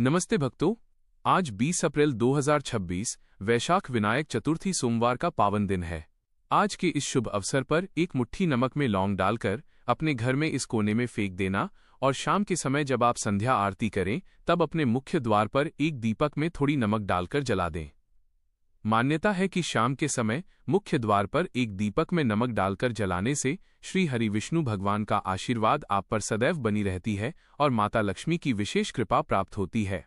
नमस्ते भक्तों, आज 20 अप्रैल 2026 वैशाख विनायक चतुर्थी सोमवार का पावन दिन है। आज के इस शुभ अवसर पर एक मुट्ठी नमक में लौंग डालकर अपने घर में इस कोने में फेंक देना और शाम के समय जब आप संध्या आरती करें तब अपने मुख्य द्वार पर एक दीपक में थोड़ी नमक डालकर जला दें। मान्यता है कि शाम के समय मुख्य द्वार पर एक दीपक में नमक डालकर जलाने से श्री हरि विष्णु भगवान का आशीर्वाद आप पर सदैव बनी रहती है और माता लक्ष्मी की विशेष कृपा प्राप्त होती है।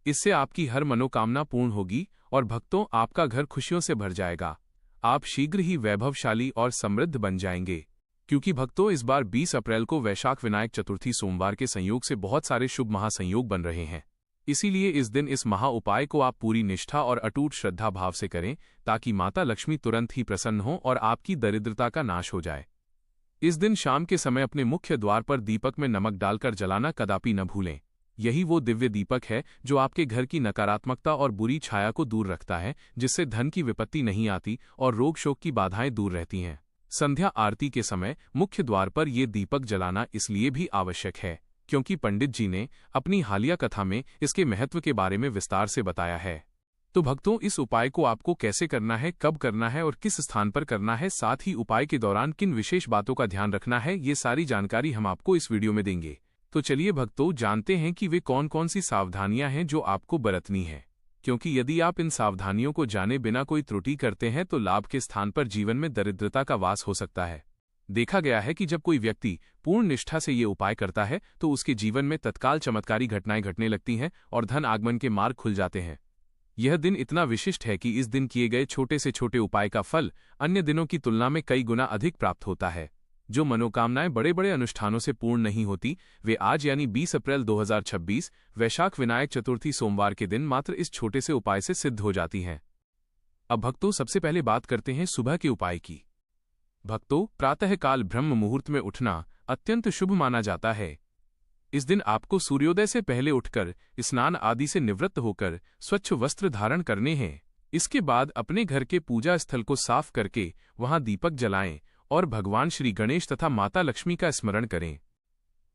इससे आपकी हर मनोकामना पूर्ण होगी और भक्तों आपका घर खुशियों से भर जाएगा। आप शीघ्र ही वैभवशाली और समृद्ध बन जाएंगे। क्योंकि भक्तों इस बार 20 अप्रैल को वैशाख विनायक चतुर्थी सोमवार के संयोग से बहुत सारे शुभ महासंयोग बन रहे हैं। इसीलिए इस दिन इस महा उपाय को आप पूरी निष्ठा और अटूट श्रद्धा भाव से करें ताकि माता लक्ष्मी तुरंत ही प्रसन्न हो और आपकी दरिद्रता का नाश हो जाए। इस दिन शाम के समय अपने मुख्य द्वार पर दीपक में नमक डालकर जलाना कदापि न भूलें। यही वो दिव्य दीपक है जो आपके घर की नकारात्मकता और बुरी छाया को दूर रखता है, जिससे धन की विपत्ति नहीं आती और रोग शोक की बाधाएं दूर रहती हैं। संध्या आरती के समय मुख्य द्वार पर ये दीपक जलाना इसलिए भी आवश्यक है क्योंकि पंडित जी ने अपनी हालिया कथा में इसके महत्व के बारे में विस्तार से बताया है। तो भक्तों इस उपाय को आपको कैसे करना है, कब करना है और किस स्थान पर करना है, साथ ही उपाय के दौरान किन विशेष बातों का ध्यान रखना है, ये सारी जानकारी हम आपको इस वीडियो में देंगे। तो चलिए भक्तों जानते हैं कि वे कौन कौन सी सावधानियां हैं जो आपको बरतनी है, क्योंकि यदि आप इन सावधानियों को जाने बिना कोई त्रुटि करते हैं तो लाभ के स्थान पर जीवन में दरिद्रता का वास हो सकता है। देखा गया है कि जब कोई व्यक्ति पूर्ण निष्ठा से ये उपाय करता है तो उसके जीवन में तत्काल चमत्कारी घटनाएं घटने लगती हैं और धन आगमन के मार्ग खुल जाते हैं। यह दिन इतना विशिष्ट है कि इस दिन किए गए छोटे से छोटे उपाय का फल अन्य दिनों की तुलना में कई गुना अधिक प्राप्त होता है। जो मनोकामनाएं बड़े बड़े अनुष्ठानों से पूर्ण नहीं होती वे आज यानी 20 अप्रैल 2026 वैशाख विनायक चतुर्थी सोमवार के दिन मात्र इस छोटे से उपाय से सिद्ध हो जाती हैं। अब भक्तों सबसे पहले बात करते हैं सुबह के उपाय की। भक्तों प्रातःकाल ब्रह्म मुहूर्त में उठना अत्यंत शुभ माना जाता है। इस दिन आपको सूर्योदय से पहले उठकर स्नान आदि से निवृत्त होकर स्वच्छ वस्त्र धारण करने हैं। इसके बाद अपने घर के पूजा स्थल को साफ करके वहां दीपक जलाएं और भगवान श्री गणेश तथा माता लक्ष्मी का स्मरण करें।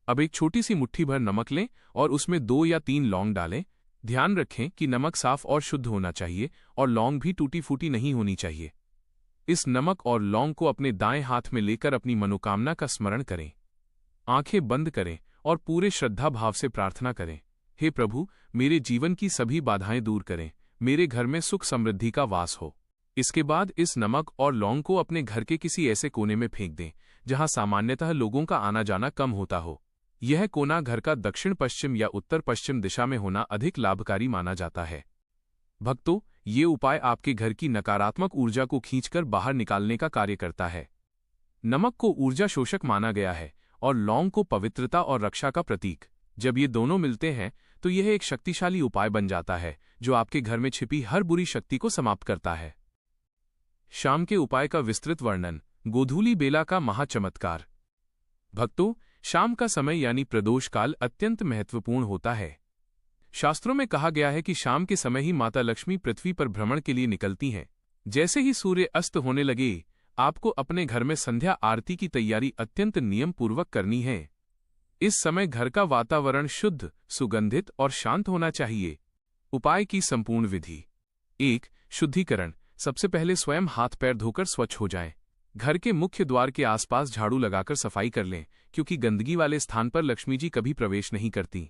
अब एक छोटी सी मुट्ठी भर नमक लें और उसमें 2 या 3 लौंग डालें। ध्यान रखें कि नमक साफ और शुद्ध होना चाहिए और लौंग भी टूटी फूटी नहीं होनी चाहिए। इस नमक और लौंग को अपने दाएं हाथ में लेकर अपनी मनोकामना का स्मरण करें। आंखें बंद करें और पूरे श्रद्धा भाव से प्रार्थना करें, हे प्रभु मेरे जीवन की सभी बाधाएं दूर करें, मेरे घर में सुख समृद्धि का वास हो। इसके बाद इस नमक और लौंग को अपने घर के किसी ऐसे कोने में फेंक दें जहां सामान्यतः लोगों का आना जाना कम होता हो। यह कोना घर का दक्षिण पश्चिम या उत्तर पश्चिम दिशा में होना अधिक लाभकारी माना जाता है। भक्तों ये उपाय आपके घर की नकारात्मक ऊर्जा को खींचकर बाहर निकालने का कार्य करता है। नमक को ऊर्जा शोषक माना गया है और लौंग को पवित्रता और रक्षा का प्रतीक। जब ये दोनों मिलते हैं तो यह एक शक्तिशाली उपाय बन जाता है जो आपके घर में छिपी हर बुरी शक्ति को समाप्त करता है। शाम के उपाय का विस्तृत वर्णन। गोधूली बेला का महाचमत्कार। भक्तों शाम का समय यानी प्रदोष काल अत्यंत महत्वपूर्ण होता है। शास्त्रों में कहा गया है कि शाम के समय ही माता लक्ष्मी पृथ्वी पर भ्रमण के लिए निकलती हैं। जैसे ही सूर्य अस्त होने लगे आपको अपने घर में संध्या आरती की तैयारी अत्यंत नियम पूर्वक करनी है। इस समय घर का वातावरण शुद्ध, सुगंधित और शांत होना चाहिए। उपाय की संपूर्ण विधि। 1. शुद्धिकरण। सबसे पहले स्वयं हाथ पैर धोकर स्वच्छ हो जाएं। घर के मुख्य द्वार के आसपास झाड़ू लगाकर सफाई कर लें क्योंकि गंदगी वाले स्थान पर लक्ष्मी जी कभी प्रवेश नहीं करती।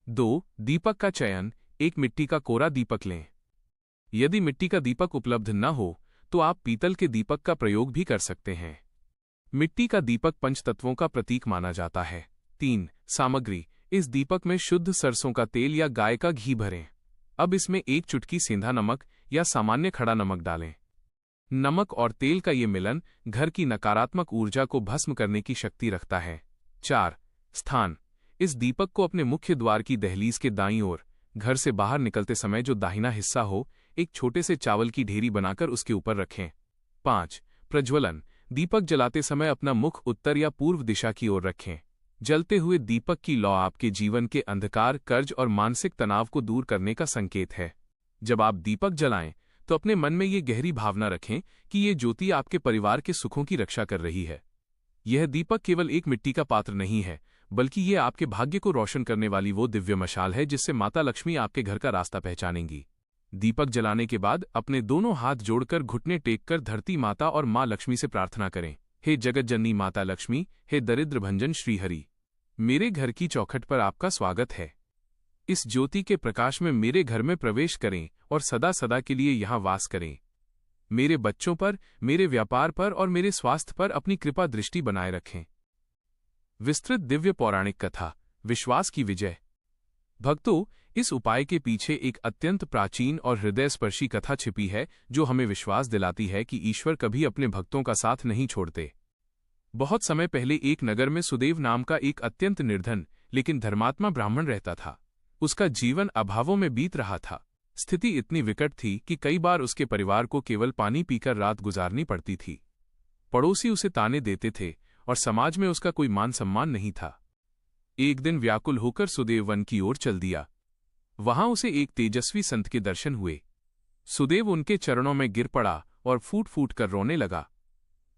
2. दीपक का चयन। एक मिट्टी का कोरा दीपक लें। यदि मिट्टी का दीपक उपलब्ध न हो तो आप पीतल के दीपक का प्रयोग भी कर सकते हैं। मिट्टी का दीपक पंचतत्वों का प्रतीक माना जाता है। 3. सामग्री। इस दीपक में शुद्ध सरसों का तेल या गाय का घी भरें। अब इसमें 1 चुटकी सेंधा नमक या सामान्य खड़ा नमक डालें। नमक और तेल का ये मिलन घर की नकारात्मक ऊर्जा को भस्म करने की शक्ति रखता है। 4. स्थान। इस दीपक को अपने मुख्य द्वार की दहलीज के दाईं ओर घर से बाहर निकलते समय जो दाहिना हिस्सा हो एक छोटे से चावल की ढेरी बनाकर उसके ऊपर रखें। 5. प्रज्वलन। दीपक जलाते समय अपना मुख उत्तर या पूर्व दिशा की ओर रखें। जलते हुए दीपक की लौ आपके जीवन के अंधकार, कर्ज और मानसिक तनाव को दूर करने का संकेत है। जब आप दीपक जलाएं तो अपने मन में ये गहरी भावना रखें कि ये ज्योति आपके परिवार के सुखों की रक्षा कर रही है। यह दीपक केवल एक मिट्टी का पात्र नहीं है बल्कि ये आपके भाग्य को रोशन करने वाली वो दिव्य मशाल है जिससे माता लक्ष्मी आपके घर का रास्ता पहचानेंगी। दीपक जलाने के बाद अपने दोनों हाथ जोड़कर घुटने टेककर धरती माता और माँ लक्ष्मी से प्रार्थना करें, हे जगत जननी माता लक्ष्मी, हे दरिद्र भंजन श्रीहरि, मेरे घर की चौखट पर आपका स्वागत है। इस ज्योति के प्रकाश में मेरे घर में प्रवेश करें और सदा सदा के लिए यहाँ वास करें। मेरे बच्चों पर, मेरे व्यापार पर और मेरे स्वास्थ्य पर अपनी कृपा दृष्टि बनाए रखें। विस्तृत दिव्य पौराणिक कथा, विश्वास की विजय। भक्तों, इस उपाय के पीछे एक अत्यंत प्राचीन और हृदयस्पर्शी कथा छिपी है जो हमें विश्वास दिलाती है कि ईश्वर कभी अपने भक्तों का साथ नहीं छोड़ते। बहुत समय पहले एक नगर में सुदेव नाम का एक अत्यंत निर्धन लेकिन धर्मात्मा ब्राह्मण रहता था। उसका जीवन अभावों में बीत रहा था। स्थिति इतनी विकट थी कि कई बार उसके परिवार को केवल पानी पीकर रात गुजारनी पड़ती थी। पड़ोसी उसे ताने देते थे और समाज में उसका कोई मान सम्मान नहीं था। एक दिन व्याकुल होकर सुदेव वन की ओर चल दिया। वहां उसे एक तेजस्वी संत के दर्शन हुए। सुदेव उनके चरणों में गिर पड़ा और फूट फूट कर रोने लगा।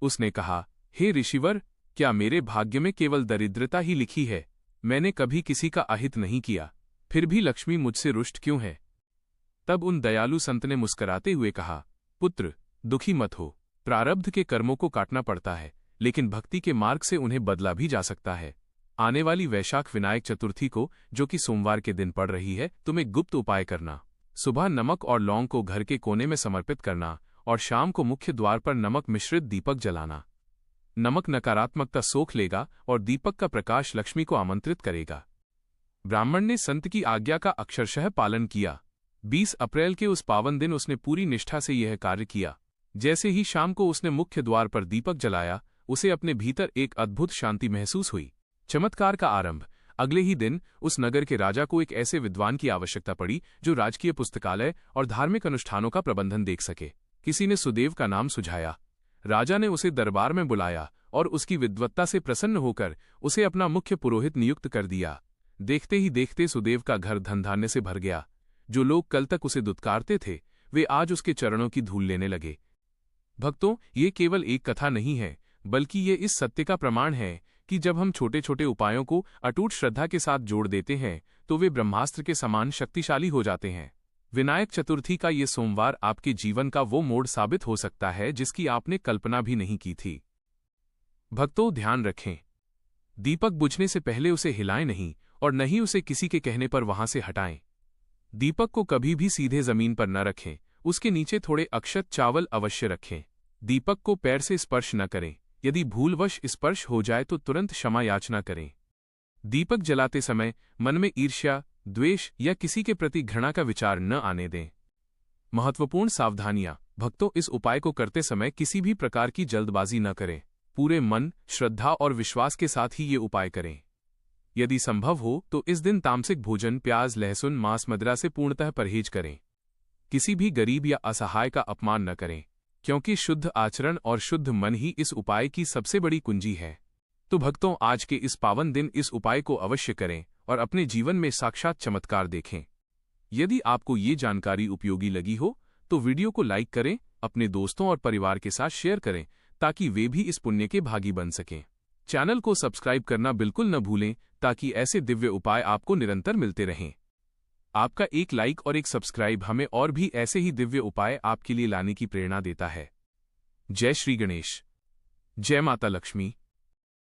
उसने कहा, हे ऋषिवर, क्या मेरे भाग्य में केवल दरिद्रता ही लिखी है? मैंने कभी किसी का अहित नहीं किया, फिर भी लक्ष्मी मुझसे रुष्ट क्यों है? तब उन दयालु संत ने मुस्कराते हुए कहा, पुत्र, दुखी मत हो। प्रारब्ध के कर्मों को काटना पड़ता है, लेकिन भक्ति के मार्ग से उन्हें बदला भी जा सकता है। आने वाली वैशाख विनायक चतुर्थी को, जो कि सोमवार के दिन पड़ रही है, तुम एक गुप्त उपाय करना। सुबह नमक और लौंग को घर के कोने में समर्पित करना और शाम को मुख्य द्वार पर नमक मिश्रित दीपक जलाना। नमक नकारात्मकता सोख लेगा और दीपक का प्रकाश लक्ष्मी को आमंत्रित करेगा। ब्राह्मण ने संत की आज्ञा का अक्षरशः पालन किया। 20 अप्रैल के उस पावन दिन उसने पूरी निष्ठा से यह कार्य किया। जैसे ही शाम को उसने मुख्य द्वार पर दीपक जलाया, उसे अपने भीतर एक अद्भुत शांति महसूस हुई। चमत्कार का आरंभ। अगले ही दिन उस नगर के राजा को एक ऐसे विद्वान की आवश्यकता पड़ी जो राजकीय पुस्तकालय और धार्मिक अनुष्ठानों का प्रबंधन देख सके। किसी ने सुदेव का नाम सुझाया। राजा ने उसे दरबार में बुलाया और उसकी विद्वत्ता से प्रसन्न होकर उसे अपना मुख्य पुरोहित नियुक्त कर दिया। देखते ही देखते सुदेव का घर धन धान्य से भर गया। जो लोग कल तक उसे दुत्कारते थे, वे आज उसके चरणों की धूल लेने लगे। भक्तों, ये केवल एक कथा नहीं है, बल्कि ये इस सत्य का प्रमाण है कि जब हम छोटे छोटे उपायों को अटूट श्रद्धा के साथ जोड़ देते हैं तो वे ब्रह्मास्त्र के समान शक्तिशाली हो जाते हैं। विनायक चतुर्थी का ये सोमवार आपके जीवन का वो मोड़ साबित हो सकता है जिसकी आपने कल्पना भी नहीं की थी। भक्तों, ध्यान रखें, दीपक बुझने से पहले उसे हिलाएं नहीं और न ही उसे किसी के कहने पर वहां से हटाएं। दीपक को कभी भी सीधे जमीन पर न रखें, उसके नीचे थोड़े अक्षत चावल अवश्य रखें। दीपक को पैर से स्पर्श न करें। यदि भूलवश स्पर्श हो जाए तो तुरंत क्षमा याचना करें। दीपक जलाते समय मन में ईर्ष्या, द्वेष या किसी के प्रति घृणा का विचार न आने दें। महत्वपूर्ण सावधानियां। भक्तों, इस उपाय को करते समय किसी भी प्रकार की जल्दबाजी न करें। पूरे मन, श्रद्धा और विश्वास के साथ ही ये उपाय करें। यदि संभव हो तो इस दिन तामसिक भोजन, प्याज, लहसुन, मांस, मदिरा से पूर्णतः परहेज करें। किसी भी गरीब या असहाय का अपमान न करें, क्योंकि शुद्ध आचरण और शुद्ध मन ही इस उपाय की सबसे बड़ी कुंजी है। तो भक्तों, आज के इस पावन दिन इस उपाय को अवश्य करें और अपने जीवन में साक्षात चमत्कार देखें। यदि आपको ये जानकारी उपयोगी लगी हो तो वीडियो को लाइक करें, अपने दोस्तों और परिवार के साथ शेयर करें ताकि वे भी इस पुण्य के भागी बन सकें। चैनल को सब्सक्राइब करना बिल्कुल न भूलें ताकि ऐसे दिव्य उपाय आपको निरंतर मिलते रहें। आपका एक लाइक और एक सब्सक्राइब हमें और भी ऐसे ही दिव्य उपाय आपके लिए लाने की प्रेरणा देता है। जय श्री गणेश। जय माता लक्ष्मी।